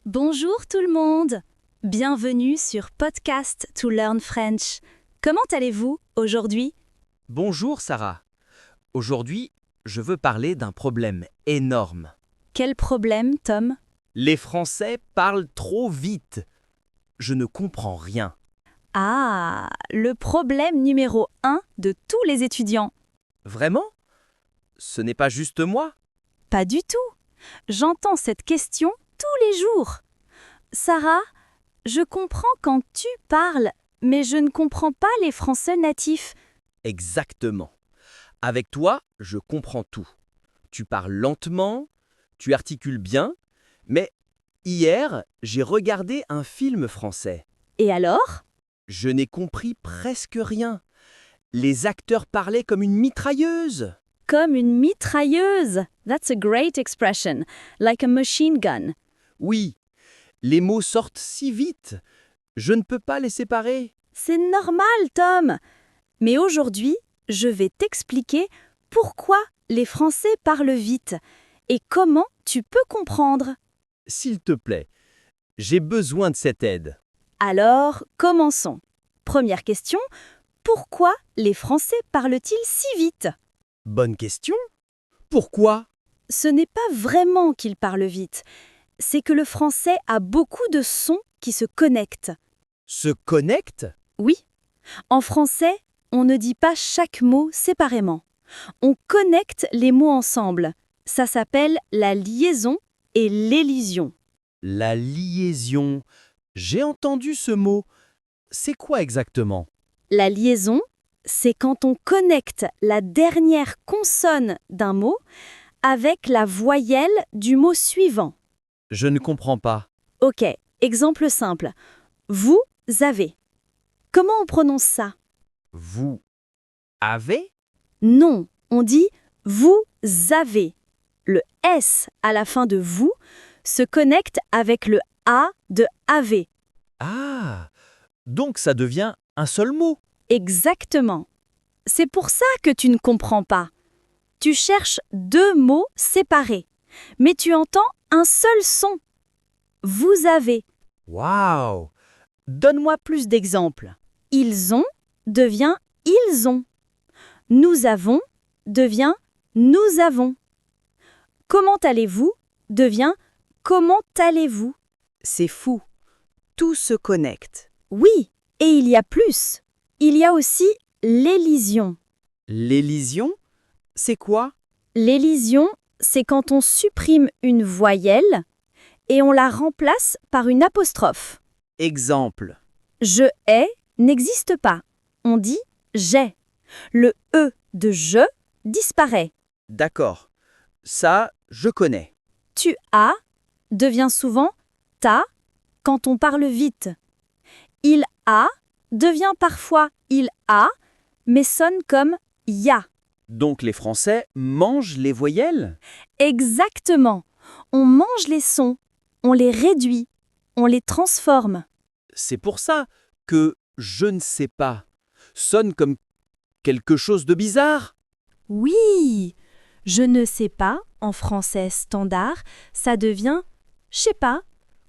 Bonjour tout le monde! Bienvenue sur Podcast to Learn French. Comment allez-vous aujourd'hui? Bonjour Sarah. Aujourd'hui, je veux parler d'un problème énorme. Quel problème, Tom? Les Français parlent trop vite. Je ne comprends rien. Ah, le problème numéro 1 de tous les étudiants. Vraiment? Ce n'est pas juste moi? Pas du tout. J'entends cette question tous les jours. Sarah, je comprends quand tu parles, mais je ne comprends pas les Français natifs. Exactement. Avec toi, je comprends tout. Tu parles lentement, tu articules bien, mais hier, j'ai regardé un film français. Et alors? Je n'ai compris presque rien. Les acteurs parlaient comme une mitrailleuse. Comme une mitrailleuse. That's a great expression. Like a machine gun. Oui, les mots sortent si vite. Je ne peux pas les séparer. C'est normal, Tom. Mais aujourd'hui, je vais t'expliquer pourquoi les Français parlent vite et comment tu peux comprendre. S'il te plaît, j'ai besoin de cette aide. Alors, commençons. Première question, pourquoi les Français parlent-ils si vite? Bonne question. Pourquoi? Ce n'est pas vraiment qu'ils parlent vite, c'est que le français a beaucoup de sons qui se connectent. Se connecte? Oui, en français, on ne dit pas chaque mot séparément. On connecte les mots ensemble. Ça s'appelle la liaison et l'élision. La liaison. J'ai entendu ce mot. C'est quoi exactement? La liaison, c'est quand on connecte la dernière consonne d'un mot avec la voyelle du mot suivant. Je ne comprends pas. Ok, exemple simple. Vous avez. Comment on prononce ça? Vous avez? Non, on dit vous avez. Le S à la fin de vous se connecte avec le A de avez. Ah, donc ça devient un seul mot. Exactement. C'est pour ça que tu ne comprends pas. Tu cherches deux mots séparés, mais tu entends un seul son. Vous avez. Waouh! Donne-moi plus d'exemples. Ils ont devient ils ont. Nous avons devient nous avons. Comment allez-vous devient comment allez-vous. C'est fou. Tout se connecte. Oui, et il y a plus. Il y a aussi l'élision. L'élision? C'est quoi? L'élision, c'est quand on supprime une voyelle et on la remplace par une apostrophe. Exemple. Je hais n'existe pas. On dit j'ai. Le E de je disparaît. D'accord. Ça, je connais. Tu as devient souvent ta quand on parle vite. Il a devient parfois il a, mais sonne comme ya. Donc les Français mangent les voyelles? Exactement. On mange les sons, on les réduit, on les transforme. C'est pour ça que je ne sais pas sonne comme quelque chose de bizarre. Oui, je ne sais pas, en français standard, ça devient je sais pas,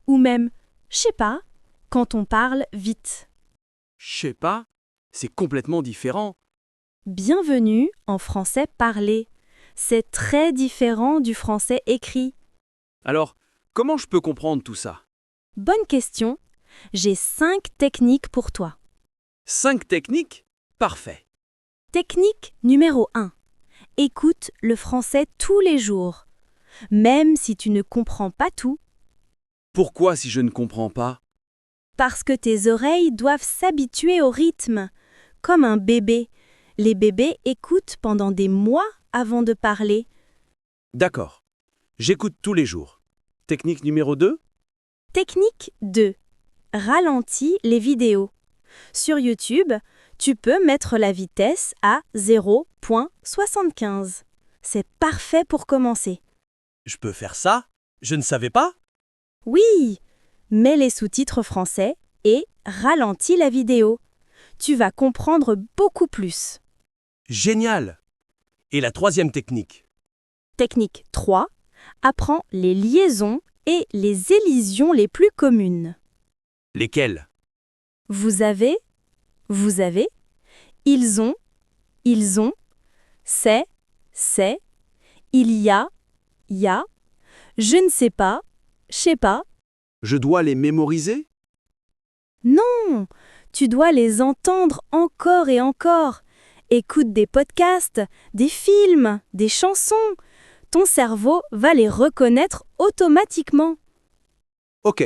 ou même je sais pas, quand on parle vite. Je sais pas, c'est complètement différent. Bienvenue en français parlé. C'est très différent du français écrit. Alors, comment je peux comprendre tout ça? Bonne question. J'ai 5 techniques pour toi. 5 techniques? Parfait. Technique numéro 1. Écoute le français tous les jours. Même si tu ne comprends pas tout, Pourquoi si je ne comprends pas? parce que tes oreilles doivent s'habituer au rythme. Comme un bébé. Les bébés écoutent pendant des mois avant de parler. D'accord. J'écoute tous les jours. Technique numéro 2? Technique 2. Ralentis les vidéos. Sur YouTube, tu peux mettre la vitesse à 0.75. C'est parfait pour commencer. Je peux faire ça? Je ne savais pas? Oui, mets les sous-titres français et ralentis la vidéo. Tu vas comprendre beaucoup plus. Génial! Et la 3e technique? Technique 3. Apprends les liaisons et les élisions les plus communes. Lesquels? Vous avez, ils ont, c'est, il y a, je ne sais pas, Je dois les mémoriser? Non, tu dois les entendre encore et encore. Écoute des podcasts, des films, des chansons. Ton cerveau va les reconnaître automatiquement. Ok.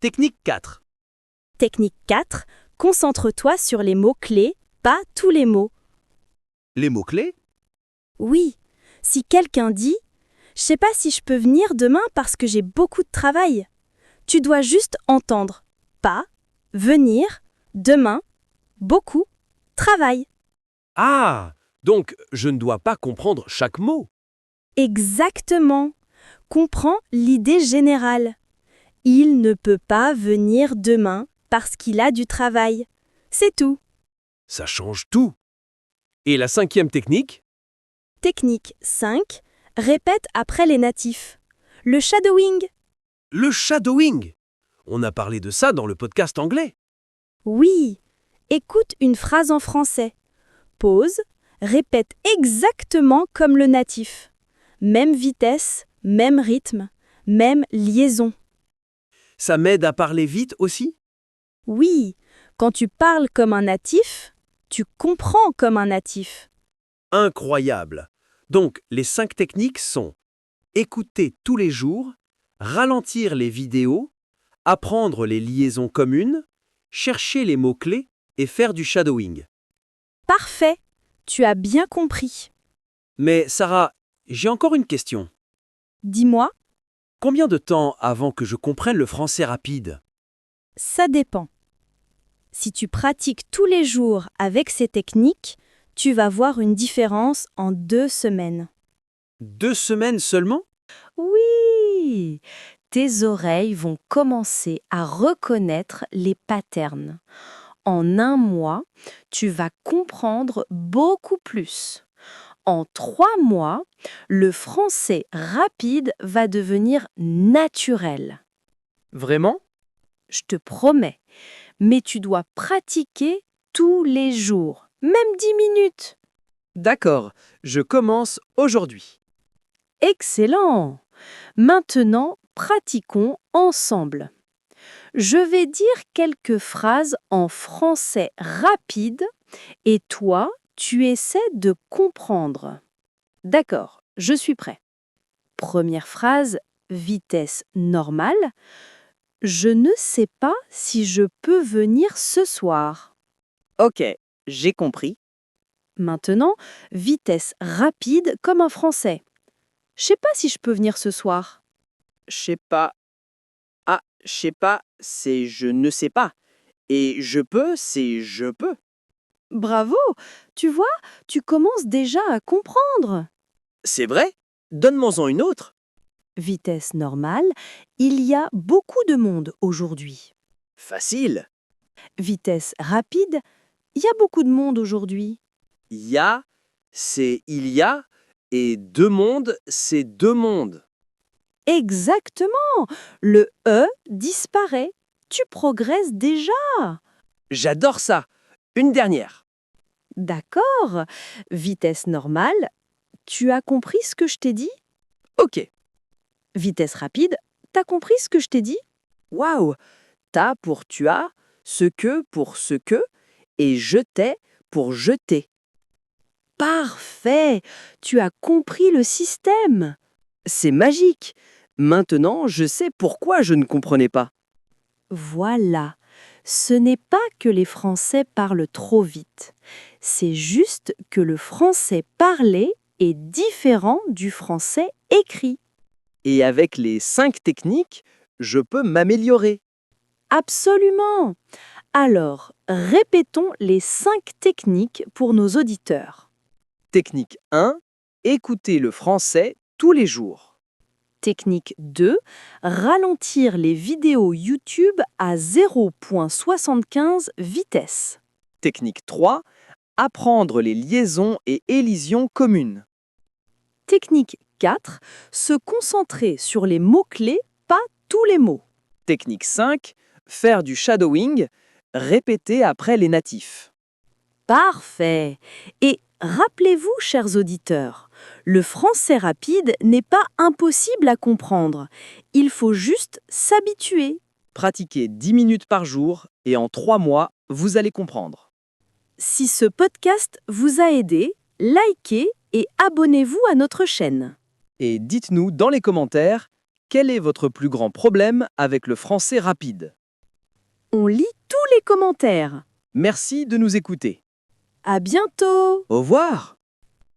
Technique 4. Technique 4, concentre-toi sur les mots-clés, pas tous les mots. Les mots-clés? Oui, si quelqu'un dit « Je sais pas si je peux venir demain parce que j'ai beaucoup de travail », tu dois juste entendre « pas »,« venir »,« demain »,« beaucoup »,« travail ». Ah! Donc, je ne dois pas comprendre chaque mot. Exactement. Comprends l'idée générale. Il ne peut pas venir demain parce qu'il a du travail. C'est tout. Ça change tout. Et la 5e technique? Technique 5. Répète après les natifs. Le shadowing. Le shadowing. On a parlé de ça dans le podcast anglais. Oui. Écoute une phrase en français. Pause. Répète exactement comme le natif. Même vitesse, même rythme, même liaison. Ça m'aide à parler vite aussi? Oui, quand tu parles comme un natif, tu comprends comme un natif. Incroyable. Donc, les 5 techniques sont écouter tous les jours, ralentir les vidéos, apprendre les liaisons communes, chercher les mots-clés et faire du shadowing. Parfait, tu as bien compris. Mais Sarah, j'ai encore une question. Dis-moi, Combien de temps avant que je comprenne le français rapide? ça dépend. Si tu pratiques tous les jours avec ces techniques, tu vas voir une différence en 2 semaines. 2 semaines seulement? Oui, tes oreilles vont commencer à reconnaître les patterns. En 1 mois, tu vas comprendre beaucoup plus. En 3 mois, le français rapide va devenir naturel. Vraiment? Je te promets, mais tu dois pratiquer tous les jours, même 10 minutes. D'accord, je commence aujourd'hui. Excellent! Maintenant, pratiquons ensemble. Je vais dire quelques phrases en français rapide et toi, tu essaies de comprendre. D'accord, je suis prêt. Première phrase, vitesse normale. Je ne sais pas si je peux venir ce soir. Ok, j'ai compris. Maintenant, vitesse rapide comme en français. Je sais pas si je peux venir ce soir. Je sais pas. Ah, je sais pas, c'est je ne sais pas. Et je peux, c'est je peux. Bravo! Tu vois, tu commences déjà à comprendre. C'est vrai? Donne-moi-en une autre. Vitesse normale, il y a beaucoup de monde aujourd'hui. Facile. Vitesse rapide, il y a beaucoup de monde aujourd'hui. Il y a, c'est il y a. Et deux mondes, c'est deux mondes. Exactement! Le E disparaît. Tu progresses déjà. J'adore ça. Une dernière. D'accord. Vitesse normale, tu as compris ce que je t'ai dit? Ok. Vitesse rapide, t'as compris ce que je t'ai dit? Waouh! Ta pour tu as, ce que pour ce que, et je t'ai pour jeter. Parfait! Tu as compris le système. C'est magique. Maintenant, je sais pourquoi je ne comprenais pas. Voilà. Ce n'est pas que les Français parlent trop vite. C'est juste que le français parlé est différent du français écrit. Et avec les 5 techniques, je peux m'améliorer. Absolument! Alors, répétons les 5 techniques pour nos auditeurs. Technique 1, écouter le français tous les jours. Technique 2, ralentir les vidéos YouTube à 0,75 vitesse. Technique 3, apprendre les liaisons et élisions communes. Technique 4, se concentrer sur les mots-clés, pas tous les mots. Technique 5, faire du shadowing, répéter après les natifs. Parfait. Et rappelez-vous, chers auditeurs, le français rapide n'est pas impossible à comprendre. Il faut juste s'habituer. Pratiquez 10 minutes par jour et en 3 mois, vous allez comprendre. Si ce podcast vous a aidé, likez et abonnez-vous à notre chaîne. Et dites-nous dans les commentaires quel est votre plus grand problème avec le français rapide. On lit tous les commentaires. Merci de nous écouter. À bientôt! Au revoir!